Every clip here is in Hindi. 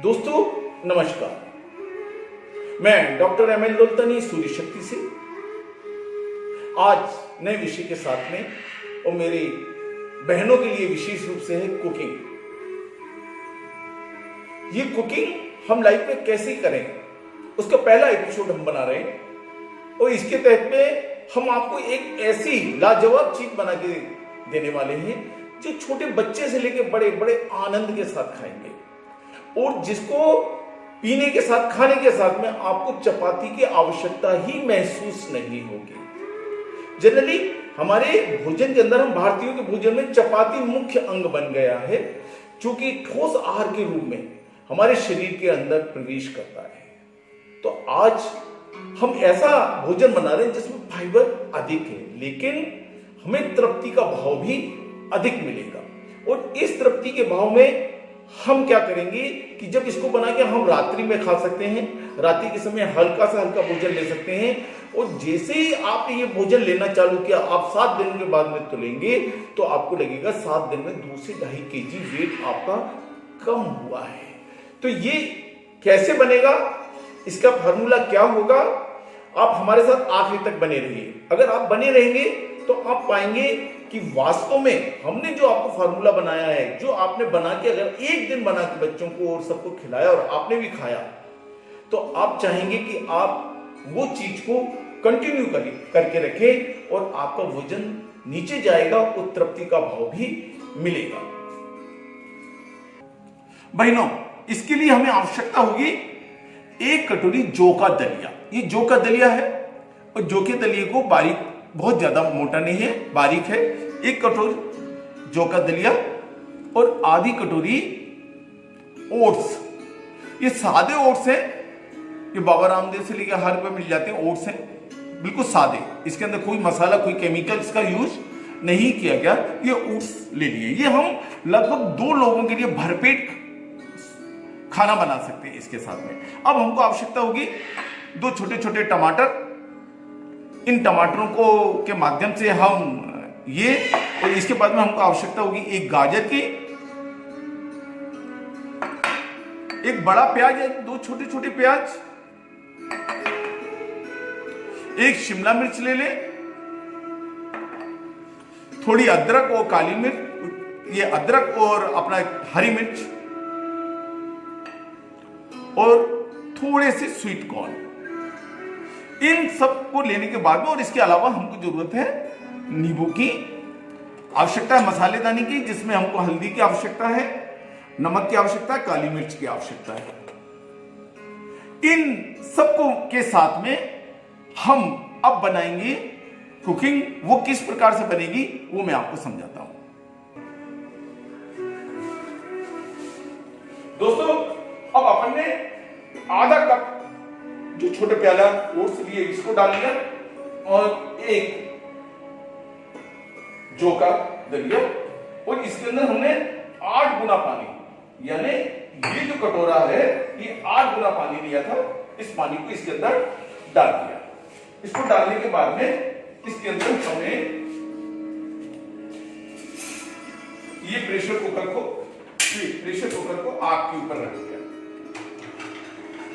दोस्तों नमस्कार, मैं डॉक्टर एम एल दुल्तनी सूर्य शक्ति से आज नए विषय के साथ में और मेरी बहनों के लिए विशेष रूप से है कुकिंग। ये कुकिंग हम लाइफ में कैसे करें उसका पहला एपिसोड हम बना रहे हैं और इसके तहत में हम आपको एक ऐसी लाजवाब चीज बना के देने वाले हैं जो छोटे बच्चे से लेकर बड़े बड़े आनंद के साथ खाएंगे और जिसको पीने के साथ खाने के साथ में आपको चपाती की आवश्यकता ही महसूस नहीं होगी। जनरली हमारे भोजन के अंदर, हम भारतीयों के भोजन में चपाती मुख्य अंग बन गया है, जो कि ठोस आहार के रूप में हमारे शरीर के अंदर प्रवेश करता है। तो आज हम ऐसा भोजन बना रहे हैं जिसमें फाइबर अधिक है, लेकिन हमें तृप्ति का भाव भी अधिक मिलेगा। और इस तृप्ति के भाव में हम क्या करेंगे कि जब इसको बना के हम रात्रि में खा सकते हैं, रात्रि के समय हल्का सा हल्का भोजन ले सकते हैं और जैसे ही आपने ये भोजन लेना चालू किया, आप 7 दिन के बाद में तो लेंगे तो आपको लगेगा 7 दिन में 2 से 2.5 kg वेट आपका कम हुआ है। तो ये कैसे बनेगा, इसका फार्मूला क्या होगा, आप हमारे साथ आखिर तक बने रहिए। अगर आप बने रहेंगे तो आप पाएंगे कि वास्तव में हमने जो आपको फार्मूला बनाया है, जो आपने बना के अगर एक दिन बना के बच्चों को और सबको खिलाया और आपने भी खाया, तो आप चाहेंगे कि आप वो चीज को कंटिन्यू करके रखें और आपका वजन नीचे जाएगा और तृप्ति का भाव भी मिलेगा। बहनों, इसके लिए हमें आवश्यकता होगी 1 कटोरी जौ का दलिया। ये जौ का दलिया है और जौ के दलिए को बारीक, बहुत ज्यादा मोटा नहीं है, बारीक है। 1 कटोरी जौ का दलिया और आधी कटोरी ओट्स। ये सादे ओट्स हैं, ये बाबा रामदेव से लेकर हर पे मिल जाते हैं। ओट्स हैं बिल्कुल सादे, इसके अंदर कोई मसाला, कोई केमिकल्स का यूज नहीं किया गया। ये ओट्स ले लिए, ये हम लगभग 2 लोगों के लिए भरपेट खाना बना सकते हैं इसके साथ में। अब हमको आवश्यकता होगी 2 छोटे छोटे टमाटर। इन टमाटरों को के माध्यम से हम ये, और इसके बाद में हमको आवश्यकता होगी 1 गाजर की, 1 बड़ा प्याज है, 2 छोटे छोटे प्याज, 1 शिमला मिर्च ले लें, थोड़ी अदरक और काली मिर्च, ये अदरक और अपना हरी मिर्च, और थोड़े से स्वीट कॉर्न। इन सब को लेने के बाद में, और इसके अलावा हमको जरूरत है नींबू की, आवश्यकता है मसालेदानी की, जिसमें हमको हल्दी की आवश्यकता है, नमक की आवश्यकता है, काली मिर्च की आवश्यकता है। इन सबको के साथ में हम अब बनाएंगे कुकिंग। वो किस प्रकार से बनेगी वो मैं आपको समझाता हूं। दोस्तों, अब अपन ने आधा कप जो छोटे प्याला ओट्स लिए इसको डाल लिया और 1 जौ का दलिया, और इसके अंदर हमने 8 गुना पानी, यानी ये जो कटोरा है ये 8 गुना पानी लिया था, इस पानी को इसके अंदर डाल दिया। इसको डालने के बाद में इसके अंदर हमने ये प्रेशर कुकर को आग के ऊपर रख दिया।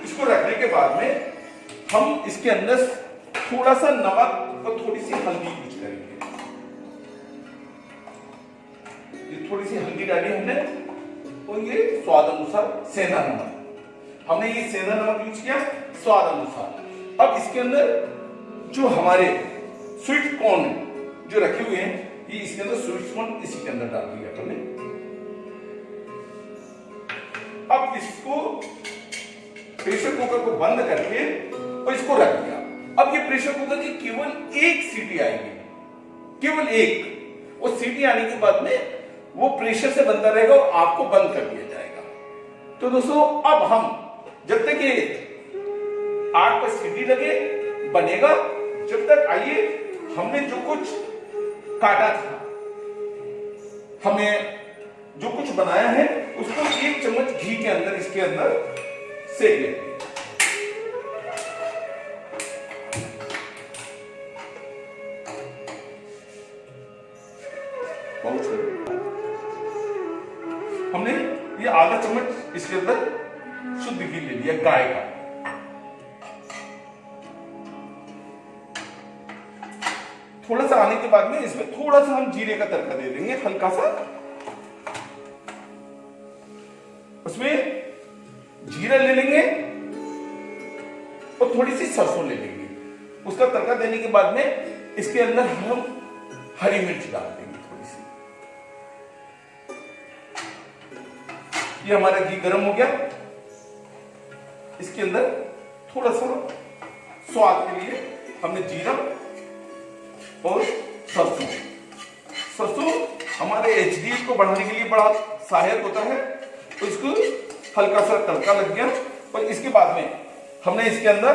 इसको रखने के बाद में हम इसके अंदर थोड़ा सा नमक और थोड़ी सी हल्दी यूज करेंगे। ये थोड़ी सी हल्दी डाली हमने, और ये स्वाद अनुसार सेंधा नमक, हमने ये सेंधा नमक यूज किया स्वाद अनुसार। अब इसके अंदर जो हमारे स्वीट कॉर्न जो रखे हुए हैं, ये इसके अंदर स्वीट कॉर्न इसी के अंदर डाल दिया हमने। अब इसको प्रेशर कुकर को बंद करके और इसको रख दिया। अब ये प्रेशर कुकर की केवल 1 सीटी आएगी, केवल 1, और सीटी आने के बाद में वो प्रेशर से बनता रहेगा और आपको बंद कर दिया जाएगा। तो दोस्तों, अब हम जब तक ये आग पर सीटी लगे बनेगा, जब तक आइए हमने जो कुछ काटा था, हमें जो कुछ बनाया है उसको 1 चम्मच घी के अंदर, इसके अंदर सेक लेते हैं। हमने ये आधा चम्मच इसके अंदर शुद्ध घी ले लिया गाय का। थोड़ा सा आने के बाद में इसमें थोड़ा सा हम जीरे का तड़का दे देंगे, हल्का सा। उसमें जीरा ले लेंगे और थोड़ी सी सरसों ले लेंगे। उसका तड़का देने के बाद में इसके अंदर हम हरी मिर्च डाल देंगे थोड़ी सी। ये हमारा घी गर्म हो गया। इसके अंदर थोड़ा सा स्वाद के लिए हमने जीरा और सरसों हमारे एचडी को बढ़ाने के लिए बड़ा सहायक होता है। तो इसको हल्का सा तड़का लग गया और इसके बाद में हमने इसके अंदर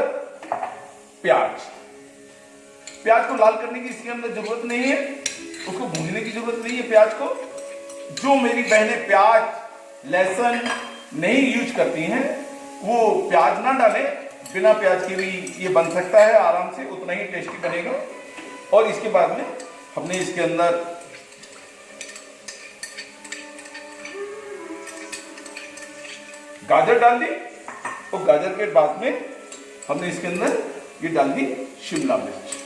प्याज को लाल करने की इसके अंदर जरूरत नहीं है, उसको भूनने की जरूरत नहीं है प्याज को। जो मेरी बहनें प्याज लहसुन नहीं यूज करती हैं वो प्याज ना डालें, बिना प्याज के भी ये बन सकता है आराम से, उतना ही टेस्टी बनेगा। और इसके बाद में हमने इसके अंदर गाजर डाल दी और गाजर के बाद में हमने इसके अंदर ये डाल दी शिमला मिर्च।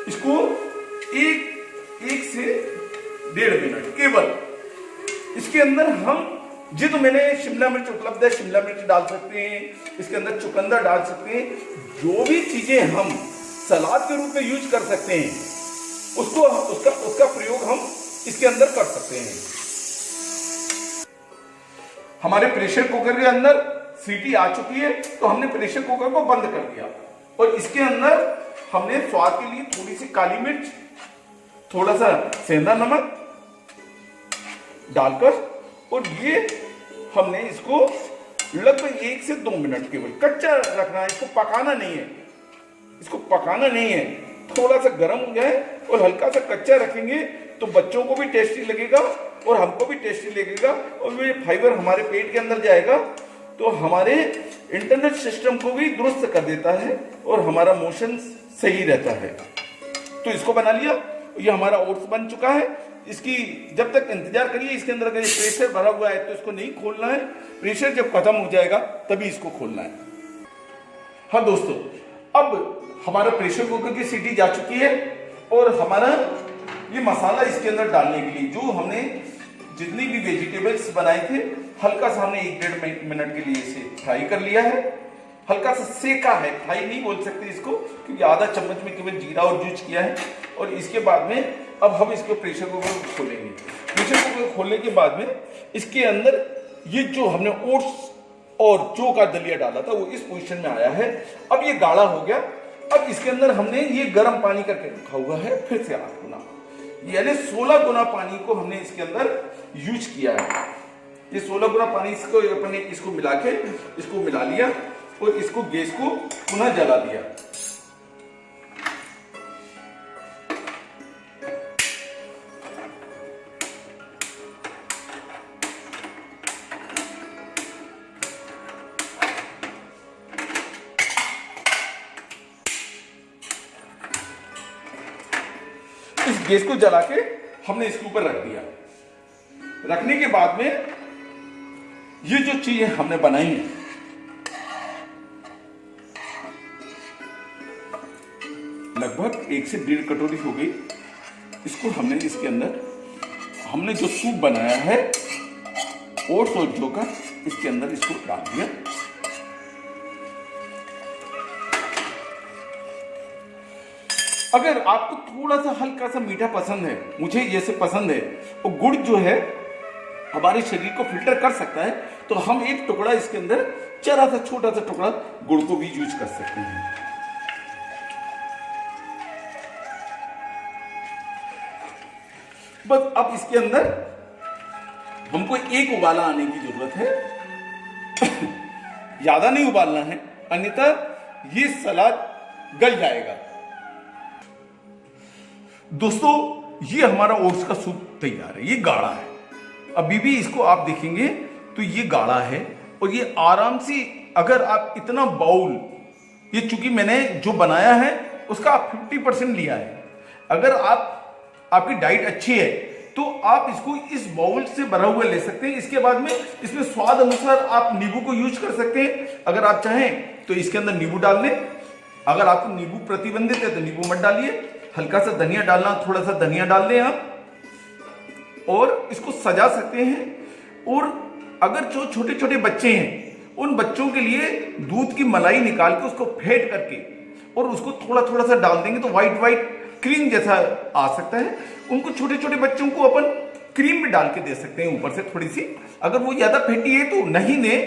इसको एक से 1.5 मिनट केवल इसके अंदर हम तो मैंने शिमला मिर्च उपलब्ध है, शिमला मिर्च डाल सकते हैं, इसके अंदर चुकंदर डाल सकते हैं। जो भी चीजें हम सलाद के रूप में यूज कर सकते हैं उसका प्रयोग हम इसके अंदर कर सकते हैं। हमारे प्रेशर कुकर के अंदर सीटी आ चुकी है तो हमने प्रेशर कुकर को बंद कर दिया और इसके अंदर हमने स्वाद के लिए थोड़ी सी काली मिर्च, थोड़ा सा सेंधा नमक डालकर और ये हमने इसको लगभग 1 से 2 मिनट केवल कच्चा रखना है। इसको पकाना नहीं है, थोड़ा सा गर्म हो जाए और हल्का सा कच्चा रखेंगे तो बच्चों को भी टेस्टी लगेगा और हमको भी टेस्टी लगेगा और ये फाइबर हमारे पेट के अंदर जाएगा तो हमारे इंटरनल सिस्टम को भी दुरुस्त कर देता है और हमारा मोशन सही रहता है। तो इसको बना लिया, ये हमारा ओट्स बन चुका है। इसकी जब तक इंतजार करिए, इसके अंदर अगर प्रेशर भरा हुआ है तो इसको नहीं खोलना है, प्रेशर जब खत्म हो जाएगा तभी इसको खोलना है। हाँ दोस्तों, अब हमारा प्रेशर कुकर की सीटी जा चुकी है और हमारा ये मसाला इसके अंदर डालने के लिए जो हमने जितनी भी वेजिटेबल्स बनाए थे हल्का सा हमने 1-1.5 मिनट के लिए इसे फ्राई कर लिया है, हल्का सा सेका है, फ्राई नहीं बोल सकते इसको क्योंकि आधा चम्मच में केवल जीरा और यूज किया है। और इसके बाद में अब हम इसको प्रेशर कुकर खोलेंगे। प्रेशर कुकर खोलने के बाद में इसके अंदर ये जो हमने ओट्स और जौ का दलिया डाला था वो इस पोजीशन में आया है। अब ये गाढ़ा हो गया। अब इसके अंदर हमने ये गर्म पानी करके रखा हुआ है फिर से 8 गुना, यानी 16 गुना पानी को हमने इसके अंदर यूज किया है। ये 16 गुना पानी इसको मिला के इसको मिला लिया और इसको गैस को पुनः जला दिया। इस गैस को जला के हमने इसके ऊपर रख दिया। रखने के बाद में ये जो चीजें हमने बनाई है लगभग 1 से 1.5 कटोरी हो गई। इसको हमने इसके अंदर हमने जो सूप बनाया है ओट्स और जौ का इसके अंदर इसको डाल दिया। अगर आपको थोड़ा सा हल्का सा मीठा पसंद है, मुझे जैसे पसंद है, और गुड़ जो है हमारे शरीर को फिल्टर कर सकता है तो हम एक टुकड़ा इसके अंदर जरा सा छोटा सा टुकड़ा गुड़ को भी यूज कर सकते हैं। बस अब इसके अंदर हमको एक उबाला आने की जरूरत है, ज्यादा नहीं उबालना है अन्यथा ये सलाद गल जाएगा। दोस्तों ये हमारा ओट्स का सूप तैयार है। ये गाढ़ा है, अभी भी इसको आप देखेंगे तो ये गाढ़ा है और ये आराम से अगर आप इतना बाउल ये चूंकि मैंने जो बनाया है उसका 50% लिया है। अगर आपकी डाइट अच्छी है तो आप इसको इस बाउल से भरा हुआ ले सकते हैं। इसके बाद में इसमें स्वाद अनुसार आप नींबू को यूज कर सकते हैं। अगर आप चाहें तो इसके अंदर नींबू डाल दें। अगर आपको नींबू प्रतिबंधित है तो नींबू मत डालिए। हल्का सा धनिया डालना, थोड़ा सा धनिया डाल दें आप, और इसको सजा सकते हैं। और अगर जो छोटे छोटे बच्चे हैं उन बच्चों के लिए दूध की मलाई निकाल के उसको फेंट करके और उसको थोड़ा थोड़ा सा डाल देंगे तो व्हाइट क्रीम जैसा आ सकता है। उनको छोटे छोटे बच्चों को अपन क्रीम में डाल के दे सकते हैं ऊपर से थोड़ी सी। अगर वो ज्यादा फेंटी है तो नहीं दे।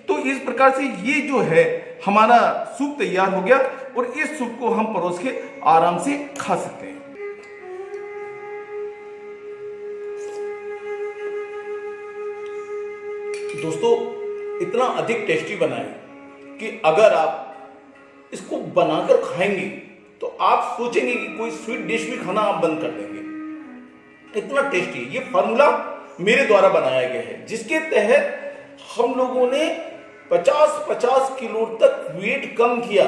तो इस प्रकार से ये जो है हमारा सूप तैयार हो गया और इस सूप को हम परोस के आराम से खा सकते हैं। दोस्तों, इतना अधिक टेस्टी बना है कि अगर आप इसको बनाकर खाएंगे तो आप सोचेंगे कि कोई स्वीट डिश भी खाना आप बंद कर देंगे। इतना टेस्टी ये फार्मूला मेरे द्वारा बनाया गया है, जिसके तहत हम लोगों ने 50-50 किलो तक वेट कम किया।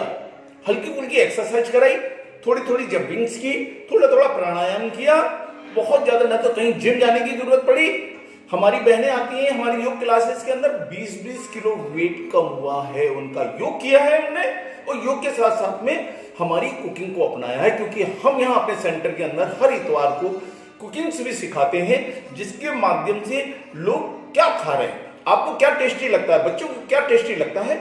हल्की फुल्की एक्सरसाइज कराई, थोड़ी थोड़ी जंपिंग्स की, थोड़ा थोड़ा प्राणायाम किया। बहुत ज्यादा ना तो कहीं जिम जाने की जरूरत पड़ी। हमारी बहनें आती हैं हमारी योग क्लासेस के अंदर, 20-20 किलो वेट कम हुआ है उनका। योग किया है उन्होंने और योग के साथ साथ में हमारी कुकिंग को अपनाया है, क्योंकि हम यहाँ अपने सेंटर के अंदर हर इतवार को कुकिंग्स भी सिखाते हैं, जिसके माध्यम से लोग क्या खा रहे हैं, आपको क्या टेस्टी लगता है, बच्चों को क्या टेस्टी लगता है,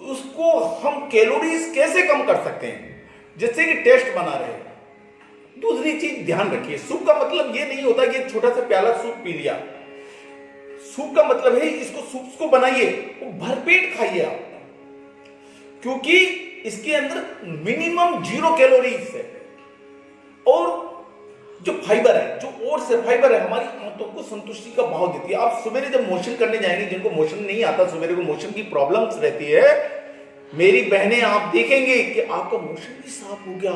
उसको हम कैलोरीज कैसे कम कर सकते हैं जिससे कि टेस्ट बना रहे। दूसरी चीज ध्यान रखिए, सूप का मतलब ये नहीं होता कि एक छोटा सा प्याला सूप पी लिया। सूप का मतलब है इसको सूप को बनाइए, भरपेट खाइए आप, क्योंकि इसके अंदर मिनिमम 0 कैलोरीज है। और जो फाइबर है, जो ओट्स है, फाइबर है, हमारी आंतों को संतुष्टि का भाव देती है। आप सवेरे जब मोशन करने जाएंगे, जिनको मोशन नहीं आता, सवेरे को मोशन की प्रॉब्लम्स रहती है, मेरी बहनें आप देखेंगे कि आपका मोशन भी साफ हो गया।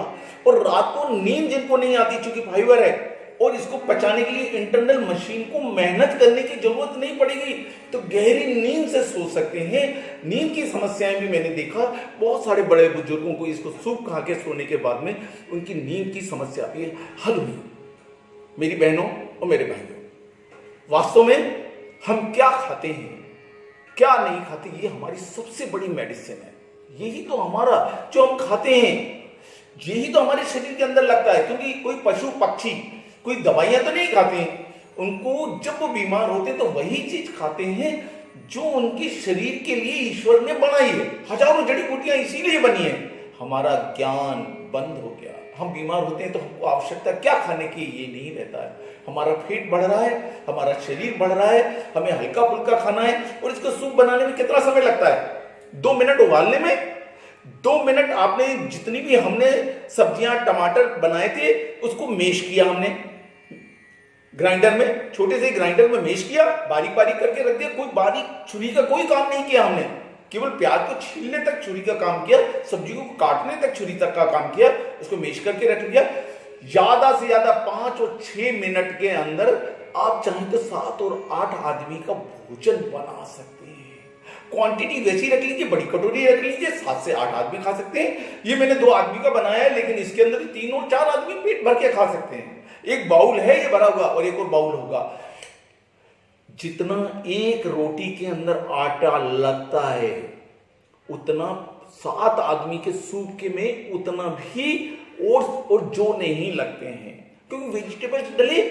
और रात को नींद जिनको नहीं आती, चूंकि फाइबर है और इसको पचाने के लिए इंटरनल मशीन को मेहनत करने की जरूरत नहीं पड़ेगी, तो गहरी नींद से सो सकते हैं। नींद की समस्याएं भी मैंने देखा, बहुत सारे बड़े बुजुर्गों को इसको सूप खा के सोने के बाद में उनकी नींद की समस्या भी हल हुई। मेरी बहनों और मेरे भाइयों, वास्तव में हम क्या खाते हैं क्या नहीं खाते, ये हमारी सबसे बड़ी मेडिसिन है। यही तो हमारा जो हम खाते हैं, यही तो हमारे शरीर के अंदर लगता है। क्योंकि कोई पशु पक्षी कोई दवाइयां तो नहीं खाते हैं, उनको जब वो बीमार होते तो वही चीज खाते हैं जो उनके शरीर के लिए ईश्वर ने बनाई है। हजारों जड़ी बूटियां इसीलिए बनी है। हमारा ज्ञान बंद हो गया, हम बीमार होते हैं तो हमको आवश्यकता क्या खाने की ये नहीं रहता है। हमारा पेट बढ़ रहा है, हमारा शरीर बढ़ रहा है, हमें हल्का फुल्का खाना है। और इसको सूप बनाने में कितना समय लगता है? 2 मिनट उबालने में, 2 मिनट आपने जितनी भी हमने सब्जियां टमाटर बनाए थे उसको मेश किया, हमने ग्राइंडर में, छोटे से ग्राइंडर में मेश किया, बारीक बारीक करके रख दिया। कोई बारीक छुरी का कोई काम नहीं किया हमने, केवल प्याज को छीलने तक छुरी का काम किया, सब्जी को काटने तक छुरी तक का काम किया, उसको मेश करके रख लिया। ज्यादा से ज्यादा 5 और 6 मिनट के अंदर आप चाहें तो 7 और 8 आदमी का भोजन बना सकते हैं। क्वांटिटी वैसी रख लीजिए, बड़ी कटोरी रख लीजिए, 7 से 8 आदमी खा सकते हैं। ये मैंने 2 आदमी का बनाया है, लेकिन इसके अंदर 3 और 4 आदमी पेट भर के खा सकते हैं। एक बाउल है ये भरा हुआ और एक और बाउल होगा। जितना एक रोटी के अंदर आटा लगता है उतना 7 आदमी के सूप के में उतना भी ओट्स और जौ नहीं लगते हैं, क्योंकि वेजिटेबल्स डले,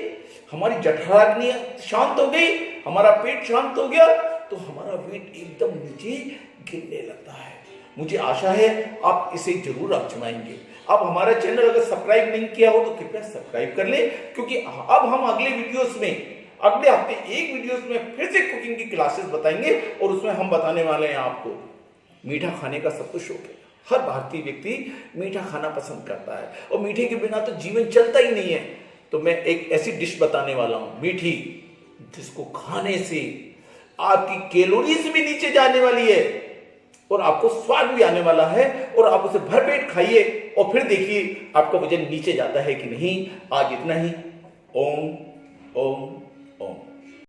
हमारी जठराग्नि शांत हो गई, हमारा पेट शांत हो गया, तो हमारा वेट एकदम नीचे गिरने लगता है। मुझे आशा है आप इसे जरूर आजमाएंगे। आप हमारा चैनल अगर सब्सक्राइब नहीं किया हो तो कृपया सब्सक्राइब कर ले, क्योंकि अब हम अगले वीडियोस में, अगले हफ्ते एक वीडियोस में फिर से कुकिंग की क्लासेस बताएंगे और उसमें हम बताने वाले हैं आपको मीठा खाने का सबको शौक है। हर भारतीय व्यक्ति मीठा खाना पसंद करता है और मीठे के बिना तो जीवन चलता ही नहीं है। तो मैं एक ऐसी डिश बताने वाला हूं मीठी, जिसको खाने से आपकी कैलोरीज भी नीचे जाने वाली है और आपको स्वाद भी आने वाला है, और आप उसे भरपेट खाइए और फिर देखिए आपका वजन नीचे जाता है कि नहीं। आज इतना ही। ओम ओम ओम।